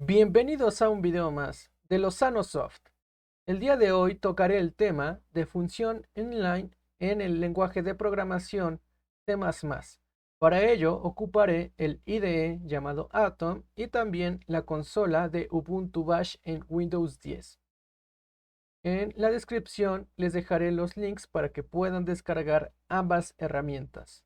Bienvenidos a un video más de Lozano Soft. El día de hoy tocaré el tema de función inline en el lenguaje de programación C++. Para ello ocuparé el IDE llamado Atom y también la consola de Ubuntu Bash en Windows 10. En la descripción les dejaré los links para que puedan descargar ambas herramientas.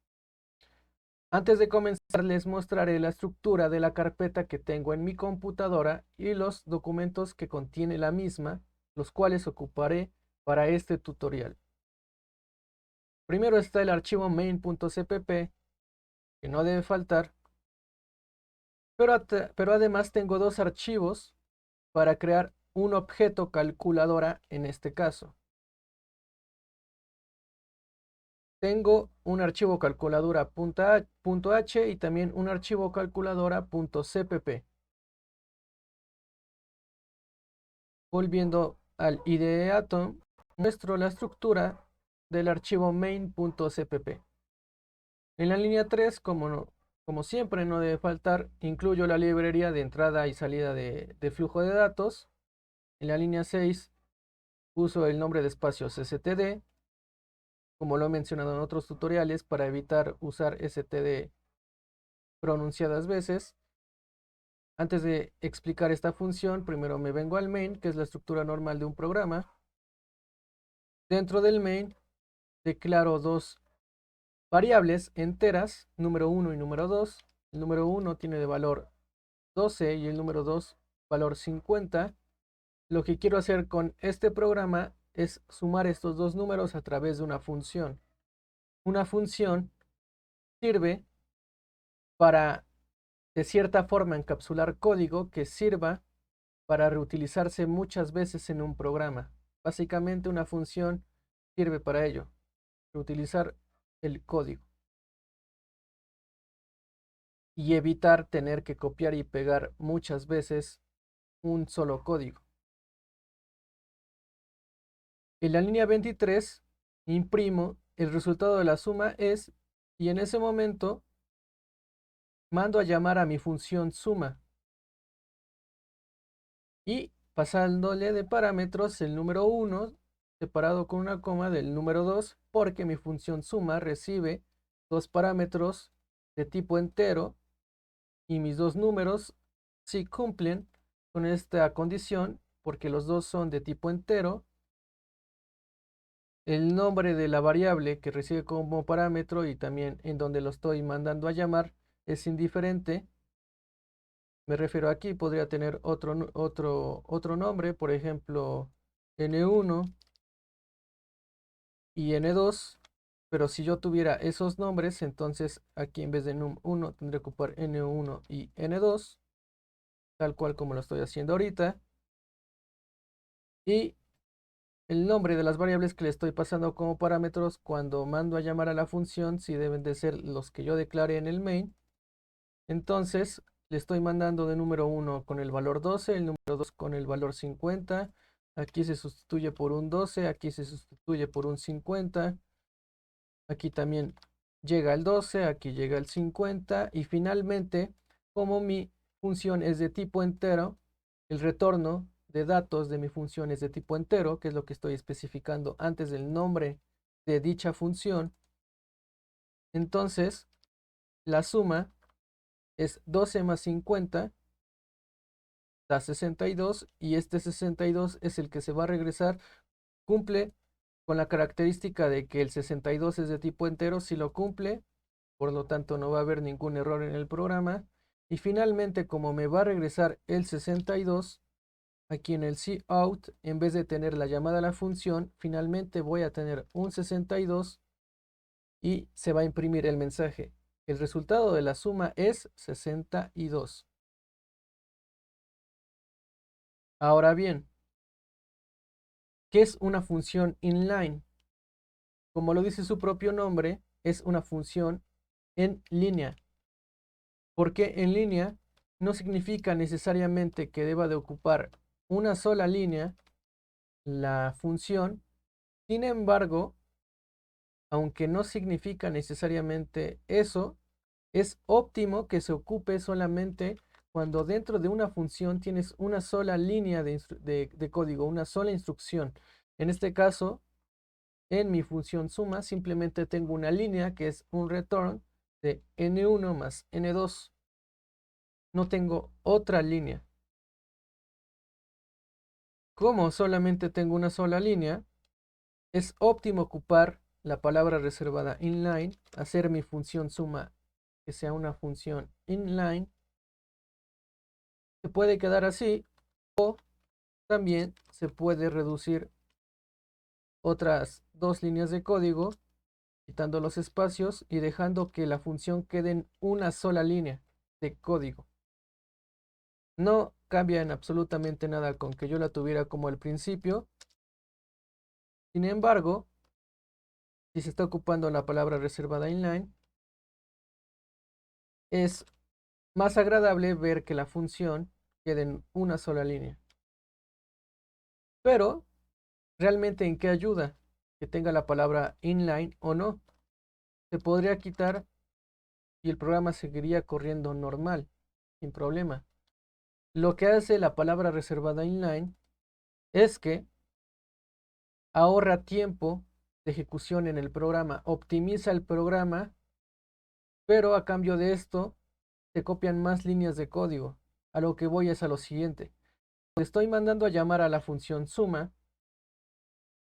Antes de comenzar les mostraré la estructura de la carpeta que tengo en mi computadora y los documentos que contiene la misma, los cuales ocuparé para este tutorial. Primero está el archivo main.cpp, que no debe faltar, pero además tengo dos archivos para crear un objeto calculadora en este caso. Tengo un archivo calculadora.h y también un archivo calculadora.cpp. Volviendo al IDE Atom, muestro la estructura del archivo main.cpp. En la línea 3, como siempre no debe faltar, incluyo la librería de entrada y salida de flujo de datos. En la línea 6 uso el nombre de espacios std, como lo he mencionado en otros tutoriales, para evitar usar std pronunciadas veces. Antes de explicar esta función, primero me vengo al main, que es la estructura normal de un programa. Dentro del main declaro dos variables enteras, número 1 y número 2. El número 1 tiene de valor 12 y el número 2 valor 50. Lo que quiero hacer con este programa es sumar estos dos números a través de una función. Una función sirve para, de cierta forma, encapsular código que sirva para reutilizarse muchas veces en un programa. Básicamente una función sirve para ello, reutilizar el código y evitar tener que copiar y pegar muchas veces un solo código. En la línea 23 imprimo el resultado de la suma es y en ese momento mando a llamar a mi función suma y pasándole de parámetros el número 1 separado con una coma del número 2 porque mi función suma recibe dos parámetros de tipo entero y mis dos números sí cumplen con esta condición porque los dos son de tipo entero. El nombre de la variable que recibe como parámetro y también en donde lo estoy mandando a llamar es indiferente. Me refiero aquí, podría tener otro nombre, por ejemplo, N1 y N2, pero si yo tuviera esos nombres, entonces aquí en vez de num1 tendré que ocupar N1 y N2, tal cual como lo estoy haciendo ahorita. Y el nombre de las variables que le estoy pasando como parámetros cuando mando a llamar a la función, si deben de ser los que yo declare en el main. Entonces, le estoy mandando de número 1 con el valor 12, el número 2 con el valor 50. Aquí se sustituye por un 12, aquí se sustituye por un 50. Aquí también llega el 12, aquí llega el 50. Y finalmente, como mi función es de tipo entero, el retorno de datos de mi función es de tipo entero, que es lo que estoy especificando antes del nombre de dicha función. Entonces, la suma es 12 más 50 da 62 y este 62 es el que se va a regresar. Cumple con la característica de que el 62 es de tipo entero, si lo cumple, por lo tanto no va a haber ningún error en el programa. Y finalmente, como me va a regresar el 62, aquí en el cout, en vez de tener la llamada a la función, finalmente voy a tener un 62 y se va a imprimir el mensaje. El resultado de la suma es 62. Ahora bien, ¿qué es una función inline? Como lo dice su propio nombre, es una función en línea. Porque en línea no significa necesariamente que deba de ocupar una sola línea la función. Sin embargo, aunque no significa necesariamente eso, es óptimo que se ocupe solamente cuando dentro de una función tienes una sola línea de código, una sola instrucción. En este caso, en mi función suma, simplemente tengo una línea que es un return de n1 más n2. No tengo otra línea. Como solamente tengo una sola línea, es óptimo ocupar la palabra reservada inline, hacer mi función suma que sea una función inline. Se puede quedar así o también se puede reducir otras dos líneas de código, quitando los espacios y dejando que la función quede en una sola línea de código. No cambia en absolutamente nada con que yo la tuviera como al principio. Sin embargo, si se está ocupando la palabra reservada inline, es más agradable ver que la función quede en una sola línea. Pero, ¿realmente en qué ayuda que tenga la palabra inline o no? Se podría quitar y el programa seguiría corriendo normal, sin problema. Lo que hace la palabra reservada inline es que ahorra tiempo de ejecución en el programa, optimiza el programa, pero a cambio de esto se copian más líneas de código. A lo que voy es a lo siguiente. Estoy mandando a llamar a la función suma.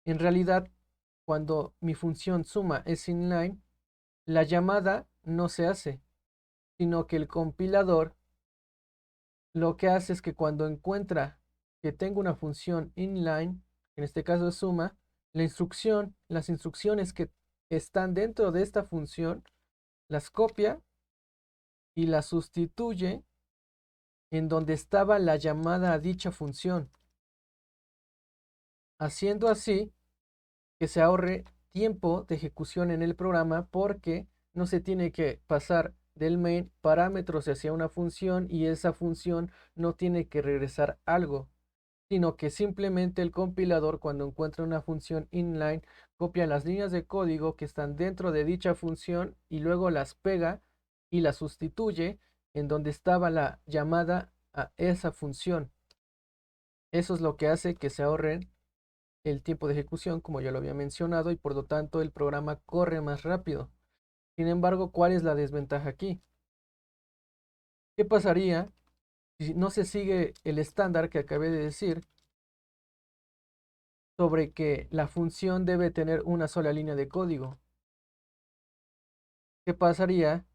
En realidad, cuando mi función suma es inline, la llamada no se hace, sino que el compilador lo que hace es que cuando encuentra que tengo una función inline, en este caso es suma, las instrucciones que están dentro de esta función, las copia y las sustituye en donde estaba la llamada a dicha función, haciendo así que se ahorre tiempo de ejecución en el programa porque no se tiene que pasar del main parámetros hacia una función y esa función no tiene que regresar algo, sino que simplemente el compilador cuando encuentra una función inline copia las líneas de código que están dentro de dicha función y luego las pega y las sustituye en donde estaba la llamada a esa función. Eso es lo que hace que se ahorren el tiempo de ejecución, como ya lo había mencionado, y por lo tanto el programa corre más rápido. Sin embargo, ¿cuál es la desventaja aquí? ¿Qué pasaría si no se sigue el estándar que acabé de decir sobre que la función debe tener una sola línea de código? ¿Qué pasaría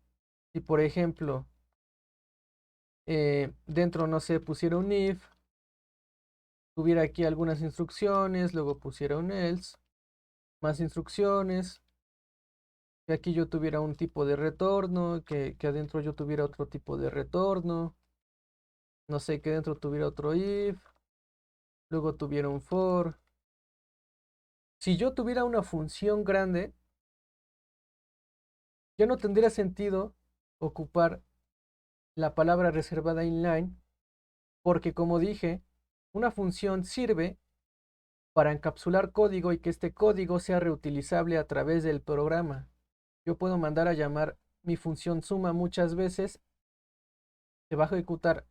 si, por ejemplo, dentro, no sé, pusiera un if, tuviera aquí algunas instrucciones, luego pusiera un else, más instrucciones, que aquí yo tuviera un tipo de retorno, que adentro yo tuviera otro tipo de retorno, no sé, que dentro tuviera otro if, luego tuviera un for? Si yo tuviera una función grande, ya no tendría sentido ocupar la palabra reservada inline, porque como dije, una función sirve para encapsular código y que este código sea reutilizable a través del programa. Yo puedo mandar a llamar mi función suma muchas veces, se va a ejecutar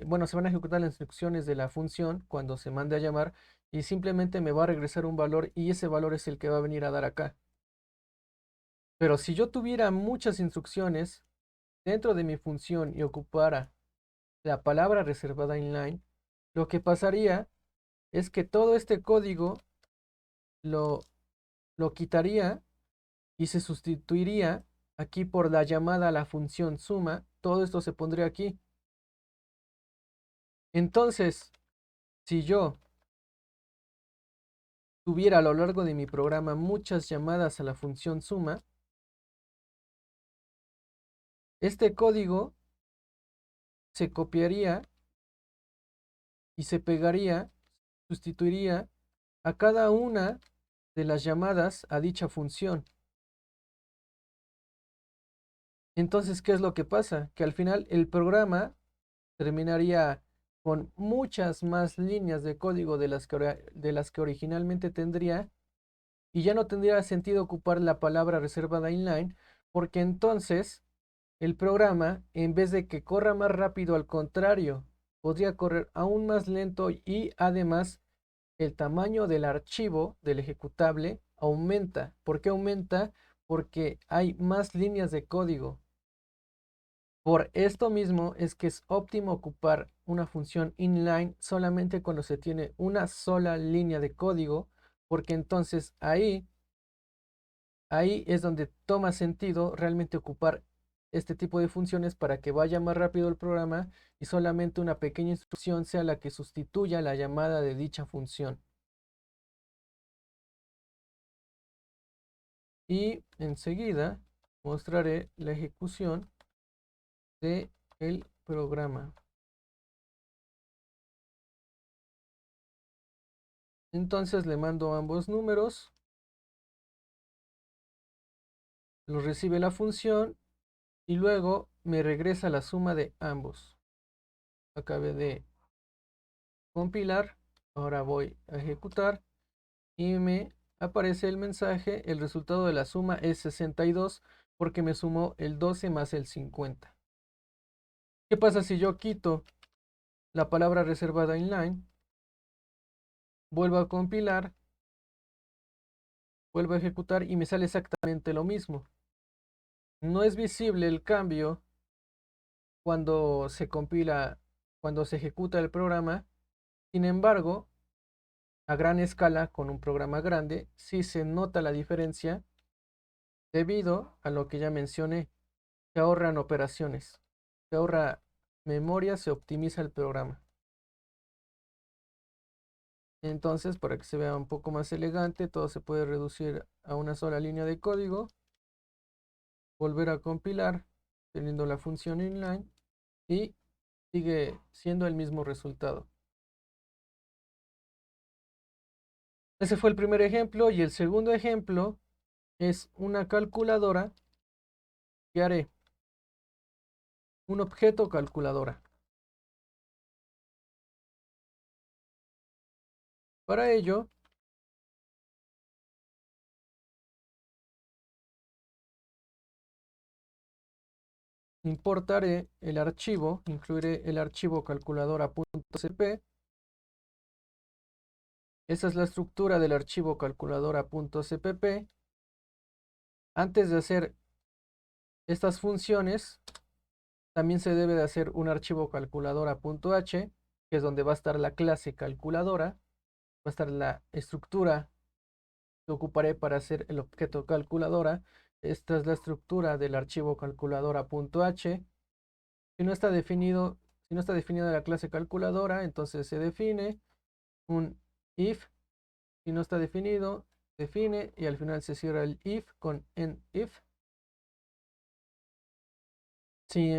bueno, se van a ejecutar las instrucciones de la función cuando se mande a llamar y simplemente me va a regresar un valor y ese valor es el que va a venir a dar acá. Pero si yo tuviera muchas instrucciones dentro de mi función y ocupara la palabra reservada inline, lo que pasaría es que todo este código lo, lo quitaría y se sustituiría aquí por la llamada a la función suma. Todo esto se pondría aquí. Entonces, si yo tuviera a lo largo de mi programa muchas llamadas a la función suma, este código se copiaría y se pegaría, sustituiría a cada una de las llamadas a dicha función. Entonces, ¿qué es lo que pasa? Que al final el programa terminaría con muchas más líneas de código de las que originalmente tendría y ya no tendría sentido ocupar la palabra reservada inline porque entonces el programa, en vez de que corra más rápido, al contrario, podría correr aún más lento y además el tamaño del archivo, del ejecutable, aumenta. ¿Por qué aumenta? Porque hay más líneas de código. Por esto mismo es que es óptimo ocupar una función inline solamente cuando se tiene una sola línea de código, porque entonces ahí es donde toma sentido realmente ocupar este tipo de funciones para que vaya más rápido el programa y solamente una pequeña instrucción sea la que sustituya la llamada de dicha función. Y enseguida mostraré la ejecución del programa. Entonces le mando ambos números, los recibe la función y luego me regresa la suma de ambos. Acabé de compilar, ahora voy a ejecutar y me aparece el mensaje: el resultado de la suma es 62 porque me sumó el 12 más el 50. ¿Qué pasa si yo quito la palabra reservada inline, vuelvo a compilar, vuelvo a ejecutar y me sale exactamente lo mismo? No es visible el cambio cuando se compila, cuando se ejecuta el programa. Sin embargo, a gran escala, con un programa grande, sí se nota la diferencia debido a lo que ya mencioné. Se ahorran operaciones, se ahorra memoria, se optimiza el programa. Entonces, para que se vea un poco más elegante, todo se puede reducir a una sola línea de código, volver a compilar teniendo la función inline y sigue siendo el mismo resultado. Ese fue el primer ejemplo y el segundo ejemplo es una calculadora que haré, un objeto calculadora. Para ello, importaré el archivo, incluiré el archivo calculadora.cp. Esa es la estructura del archivo calculadora.cpp. Antes de hacer estas funciones, también se debe de hacer un archivo calculadora.h, que es donde va a estar la clase calculadora, va a estar la estructura que ocuparé para hacer el objeto calculadora. Esta es la estructura del archivo calculadora.h. Si no está definido, si no está definida la clase calculadora, entonces se define un if. Si no está definido, define y al final se cierra el if con if. Si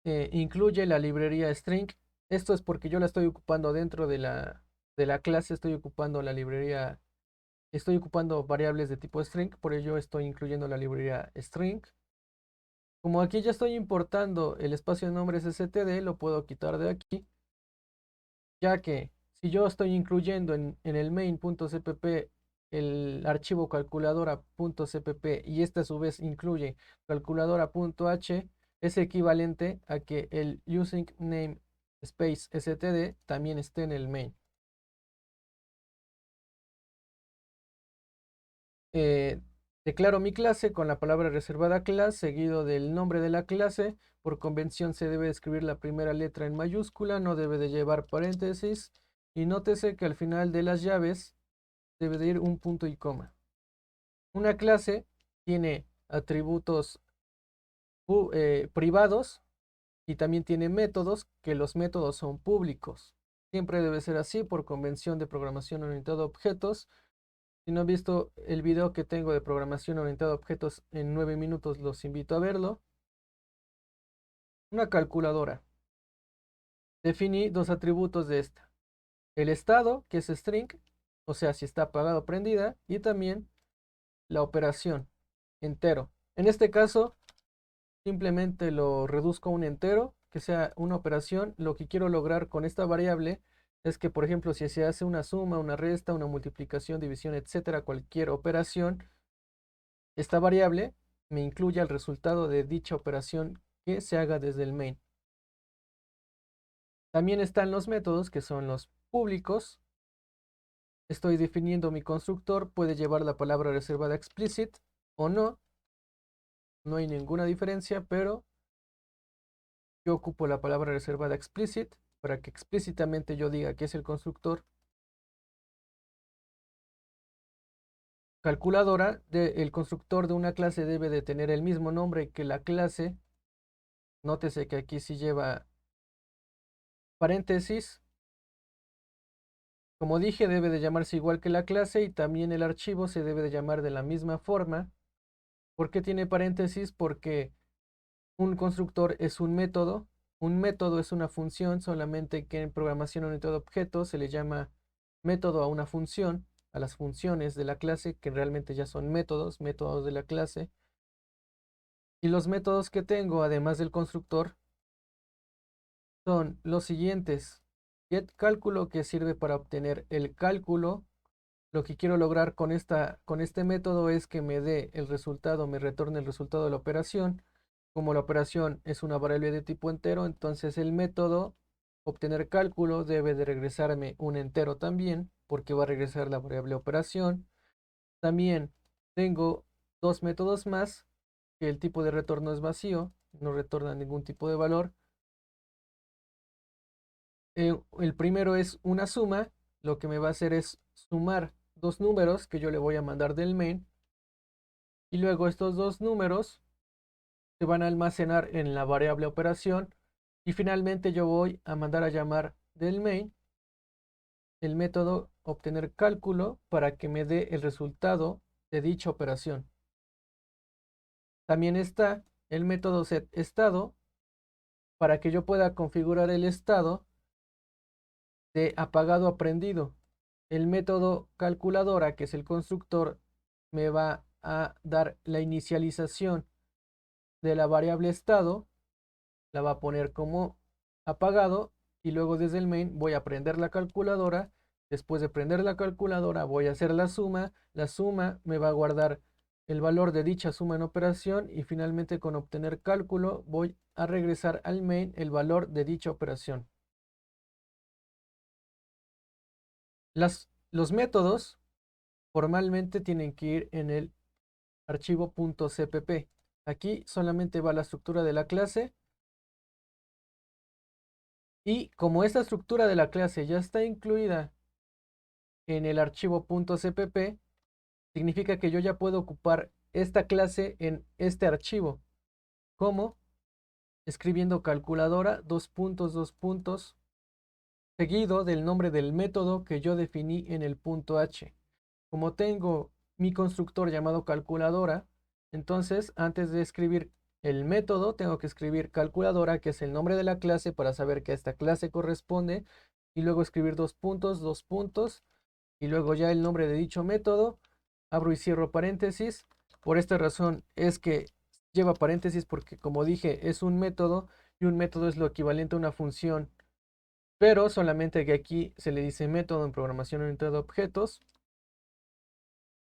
incluye la librería string, esto es porque yo la estoy ocupando dentro de la clase, estoy ocupando la librería, estoy ocupando variables de tipo string, por ello estoy incluyendo la librería string. Como aquí ya estoy importando el espacio de nombres std, lo puedo quitar de aquí, ya que si yo estoy incluyendo en el main.cpp el archivo calculadora.cpp y este a su vez incluye calculadora.h, es equivalente a que el using name space std también esté en el main. Eh, Declaro mi clase con la palabra reservada class seguido del nombre de la clase. Por convención se debe escribir la primera letra en mayúscula, no debe de llevar paréntesis. Y nótese que al final de las llaves debe de ir un punto y coma. Una clase tiene atributos privados y también tiene métodos, que los métodos son públicos. Siempre debe ser así por convención de programación orientada a objetos. Si no han visto el video que tengo de programación orientada a objetos en 9 minutos, los invito a verlo. Una calculadora. Definí dos atributos de esta: el estado, que es string, o sea, si está apagado o prendida, y también la operación, entero. En este caso, simplemente lo reduzco a un entero, que sea una operación. Lo que quiero lograr con esta variable es que, por ejemplo, si se hace una suma, una resta, una multiplicación, división, etcétera, cualquier operación, esta variable me incluya el resultado de dicha operación que se haga desde el main. También están los métodos que son los públicos. Estoy definiendo mi constructor, puede llevar la palabra reservada explicit o no. No hay ninguna diferencia, pero yo ocupo la palabra reservada explicit para que explícitamente yo diga que es el constructor. Calculadora, el constructor de una clase debe de tener el mismo nombre que la clase. Nótese que aquí sí lleva paréntesis. Como dije, debe de llamarse igual que la clase y también el archivo se debe de llamar de la misma forma. ¿Por qué tiene paréntesis? Porque un constructor es un método. Un método es una función, solamente que en programación orientada a objetos se le llama método a una función, a las funciones de la clase, que realmente ya son métodos, métodos de la clase. Y los métodos que tengo, además del constructor, son los siguientes. GetCálculo, que sirve para obtener el cálculo. Lo que quiero lograr con este método es que me dé el resultado, me retorne el resultado de la operación. Como la operación es una variable de tipo entero, entonces el método obtener cálculo debe de regresarme un entero también, porque va a regresar la variable operación. También tengo dos métodos más, que el tipo de retorno es vacío, no retorna ningún tipo de valor. El primero es una suma, lo que me va a hacer es sumar dos números que yo le voy a mandar del main, y luego estos dos números se van a almacenar en la variable operación, y finalmente yo voy a mandar a llamar del main el método obtener cálculo para que me dé el resultado de dicha operación. También está el método setEstado para que yo pueda configurar el estado de apagado a prendido. El método calculadora, que es el constructor, me va a dar la inicialización de la variable estado, la va a poner como apagado, y luego desde el main voy a prender la calculadora. Después de prender la calculadora voy a hacer la suma me va a guardar el valor de dicha suma en operación, y finalmente con obtener cálculo voy a regresar al main el valor de dicha operación. Los métodos formalmente tienen que ir en el archivo .cpp. Aquí solamente va la estructura de la clase, y como esta estructura de la clase ya está incluida en el archivo .cpp, significa que yo ya puedo ocupar esta clase en este archivo, como escribiendo calculadora, dos puntos, seguido del nombre del método que yo definí en el .h. Como tengo mi constructor llamado calculadora, entonces antes de escribir el método tengo que escribir calculadora, que es el nombre de la clase, para saber que a esta clase corresponde, y luego escribir dos puntos, y luego ya el nombre de dicho método, abro y cierro paréntesis. Por esta razón es que lleva paréntesis, porque como dije es un método, y un método es lo equivalente a una función, pero solamente que aquí se le dice método en programación orientada a objetos.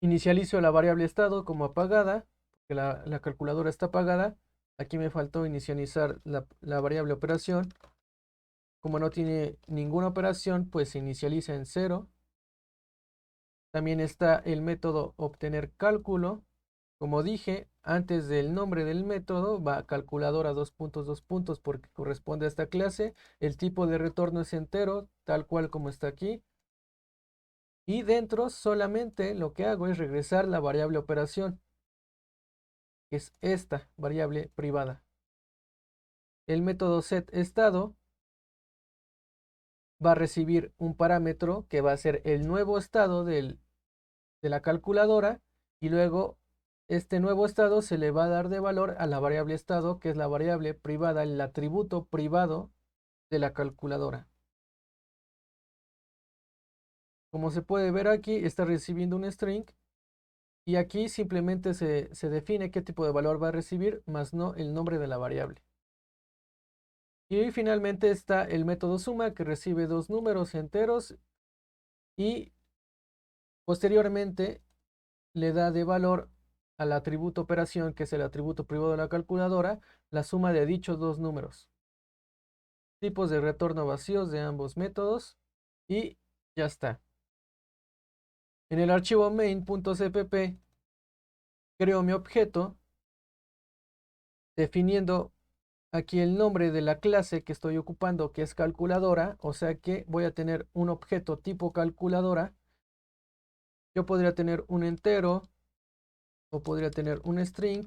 Inicializo la variable estado como apagada, porque la calculadora está apagada. Aquí me faltó inicializar la variable operación. Como no tiene ninguna operación, pues se inicializa en 0. También está el método obtener cálculo. Como dije, antes del nombre del método va calculadora dos puntos, porque corresponde a esta clase. El tipo de retorno es entero, tal cual como está aquí. Y dentro solamente lo que hago es regresar la variable operación, que es esta variable privada. El método setEstado va a recibir un parámetro que va a ser el nuevo estado de la calculadora, y luego este nuevo estado se le va a dar de valor a la variable estado, que es la variable privada, el atributo privado de la calculadora. Como se puede ver aquí, está recibiendo un string, y aquí simplemente se define qué tipo de valor va a recibir, más no el nombre de la variable. Y finalmente está el método suma, que recibe dos números enteros, y posteriormente le da de valor al atributo operación, que es el atributo privado de la calculadora, la suma de dichos dos números. Tipos de retorno vacíos de ambos métodos y ya está. En el archivo main.cpp creo mi objeto definiendo aquí el nombre de la clase que estoy ocupando, que es calculadora, o sea que voy a tener un objeto tipo calculadora. Yo podría tener un entero, o podría tener un string,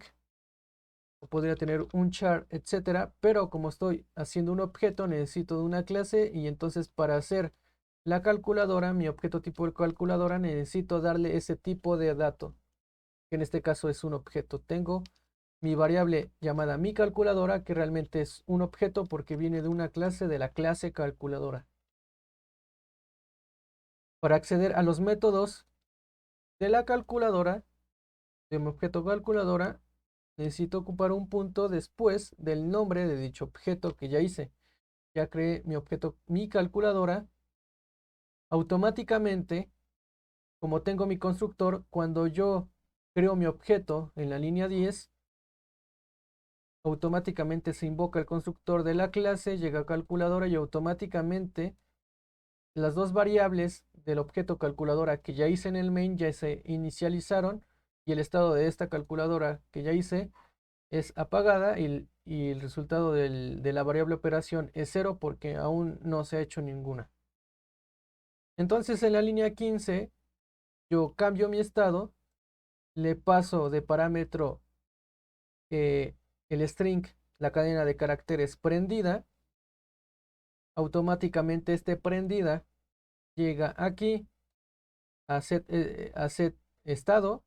o podría tener un char, etcétera, pero como estoy haciendo un objeto, necesito de una clase, y entonces para hacer la calculadora, mi objeto tipo de calculadora, necesito darle ese tipo de dato, que en este caso es un objeto. Tengo mi variable llamada mi calculadora, que realmente es un objeto porque viene de una clase de la clase calculadora. Para acceder a los métodos de la calculadora, de mi objeto calculadora, necesito ocupar un punto después del nombre de dicho objeto que ya hice. Ya creé mi objeto, mi calculadora. Automáticamente, como tengo mi constructor, cuando yo creo mi objeto en la línea 10, automáticamente se invoca el constructor de la clase, llega a calculadora y automáticamente las dos variables del objeto calculadora que ya hice en el main ya se inicializaron y el estado de esta calculadora que ya hice es apagada y el resultado de la variable operación es 0 porque aún no se ha hecho ninguna. Entonces en la línea 15 yo cambio mi estado, le paso de parámetro el string, la cadena de caracteres prendida, automáticamente este prendida llega aquí a set estado,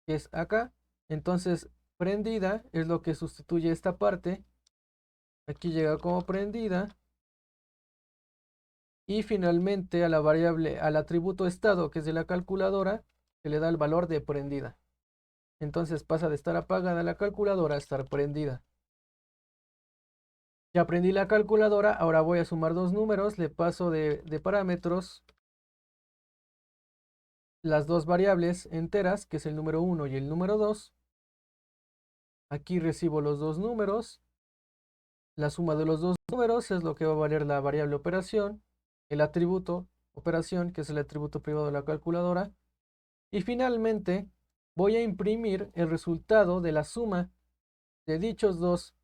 que es acá. Entonces prendida es lo que sustituye esta parte. Aquí llega como prendida. Y finalmente a la variable, al atributo estado, que es de la calculadora, se le da el valor de prendida. Entonces pasa de estar apagada la calculadora a estar prendida. Ya aprendí la calculadora, ahora voy a sumar dos números, le paso de parámetros las dos variables enteras, que es el número 1 y el número 2. Aquí recibo los dos números. La suma de los dos números es lo que va a valer la variable operación, el atributo operación, que es el atributo privado de la calculadora. Y finalmente voy a imprimir el resultado de la suma de dichos dos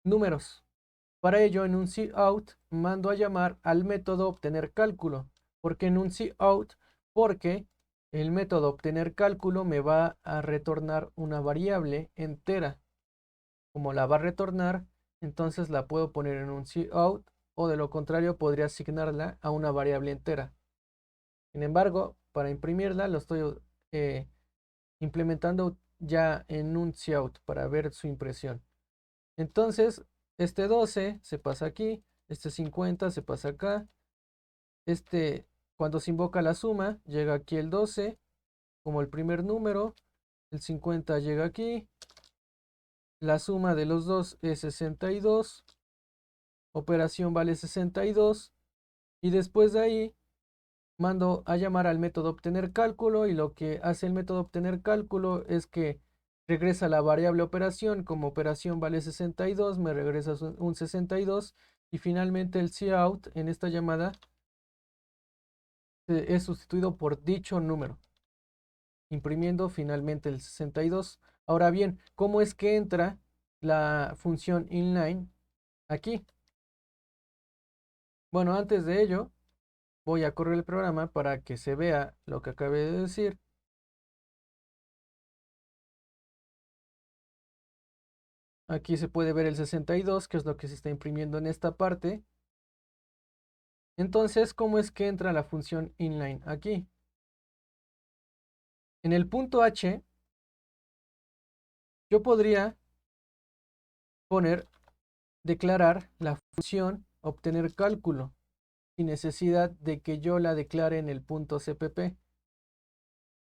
números. Para ello, en un cout mando a llamar al método obtener cálculo. ¿Por qué en un cout? Porque el método obtener cálculo me va a retornar una variable entera. Como la va a retornar, entonces la puedo poner en un cout, o de lo contrario podría asignarla a una variable entera. Sin embargo, para imprimirla lo estoy implementando ya en un cout para ver su impresión. Entonces, este 12 se pasa aquí, este 50 se pasa acá, cuando se invoca la suma, llega aquí el 12 como el primer número, el 50 llega aquí, la suma de los dos es 62, operación vale 62, y después de ahí mando a llamar al método obtener cálculo, y lo que hace el método obtener cálculo es que regresa la variable operación. Como operación vale 62, me regresa un 62, y finalmente el cout en esta llamada es sustituido por dicho número, imprimiendo finalmente el 62. Ahora bien, ¿cómo es que entra la función inline aquí? Bueno, antes de ello, voy a correr el programa para que se vea lo que acabé de decir. Aquí se puede ver el 62, que es lo que se está imprimiendo en esta parte. Entonces, ¿cómo es que entra la función inline aquí? En el punto H, yo podría declarar la función obtener cálculo, sin necesidad de que yo la declare en el punto CPP.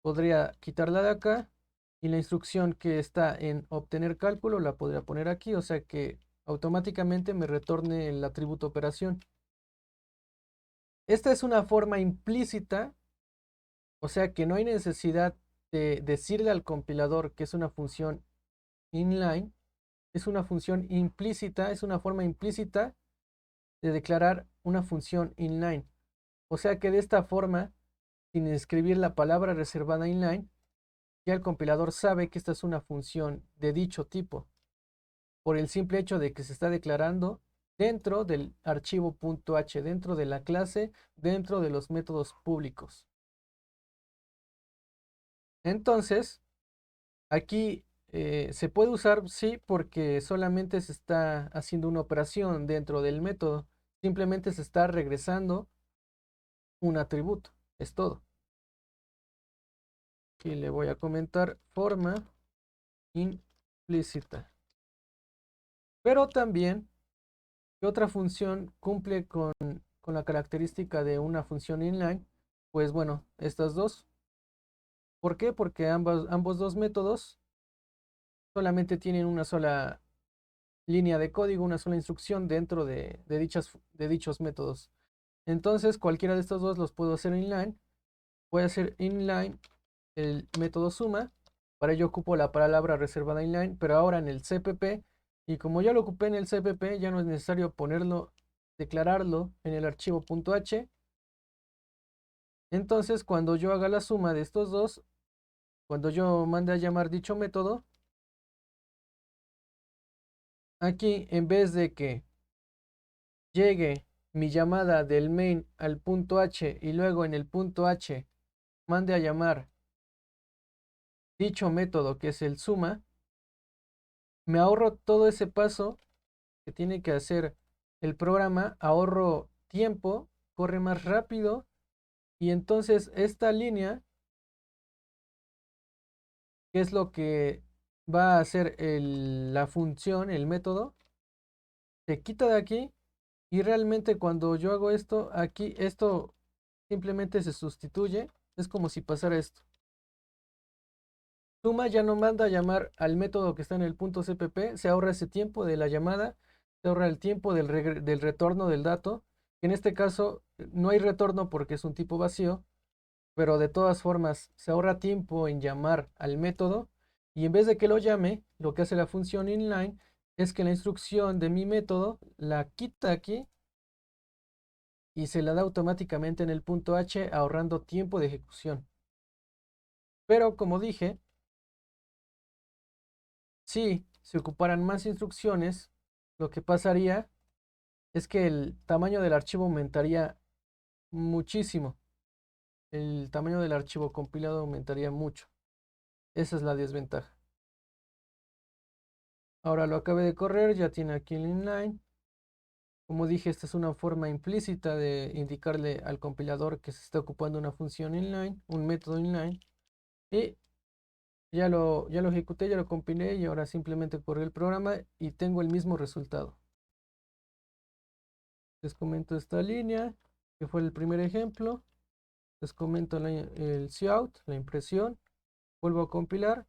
Podría quitarla de acá, y la instrucción que está en obtener cálculo la podría poner aquí, o sea que automáticamente me retorne el atributo operación. Esta es una forma implícita O sea que no hay necesidad de decirle al compilador que es una función inline, es una función implícita, es una forma implícita de declarar una función inline. O sea que de esta forma, sin escribir la palabra reservada inline, ya el compilador sabe que esta es una función de dicho tipo, por el simple hecho de que se está declarando dentro del archivo .h, dentro de la clase, dentro de los métodos públicos. Entonces, aquí se puede usar, sí, porque solamente se está haciendo una operación dentro del método. Simplemente se está regresando un atributo. Es todo. Aquí le voy a comentar forma implícita. Pero también, ¿qué otra función cumple con la característica de una función inline? Pues bueno, estas dos. ¿Por qué? Porque ambos dos métodos solamente tienen una sola línea de código, una sola instrucción dentro de dichos métodos. Entonces, cualquiera de estos dos los puedo hacer inline. Voy a hacer inline el método suma. Para ello ocupo la palabra reservada inline, pero ahora en el CPP. Y como ya lo ocupé en el CPP, ya no es necesario ponerlo, declararlo en el archivo .h. Entonces, cuando yo haga la suma de estos dos, cuando yo mande a llamar dicho método, aquí en vez de que llegue mi llamada del main al .h y luego en el .h mande a llamar dicho método que es el suma, me ahorro todo ese paso que tiene que hacer el programa, ahorro tiempo, corre más rápido y entonces esta línea, que es lo que va a hacer la función, el método, se quita de aquí y realmente cuando yo hago esto, aquí esto simplemente se sustituye, es como si pasara esto. Suma ya no manda a llamar al método que está en el .cpp, se ahorra ese tiempo de la llamada, se ahorra el tiempo del retorno del dato, que en este caso no hay retorno porque es un tipo vacío, pero de todas formas se ahorra tiempo en llamar al método y en vez de que lo llame, lo que hace la función inline es que la instrucción de mi método la quita aquí y se la da automáticamente en el .h ahorrando tiempo de ejecución. Pero como dije, si se ocuparan más instrucciones, lo que pasaría es que el tamaño del archivo aumentaría muchísimo. El tamaño del archivo compilado aumentaría mucho. Esa es la desventaja. Ahora lo acabé de correr, ya tiene aquí el inline. Como dije, esta es una forma implícita de indicarle al compilador que se está ocupando una función inline, un método inline. Y ya lo ejecuté, ya lo compilé y ahora simplemente corrí el programa y tengo el mismo resultado. Les comento esta línea, que fue el primer ejemplo. Les comento el cout, la impresión. Vuelvo a compilar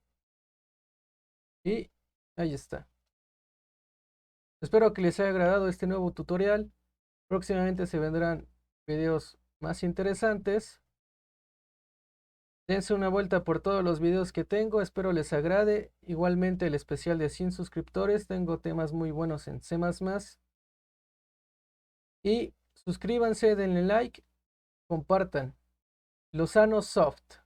y ahí está. Espero que les haya agradado este nuevo tutorial. Próximamente se vendrán videos más interesantes. Dense una vuelta por todos los videos que tengo, espero les agrade. Igualmente el especial de 100 suscriptores, tengo temas muy buenos en C++. Y suscríbanse, denle like, compartan. Lozano Soft.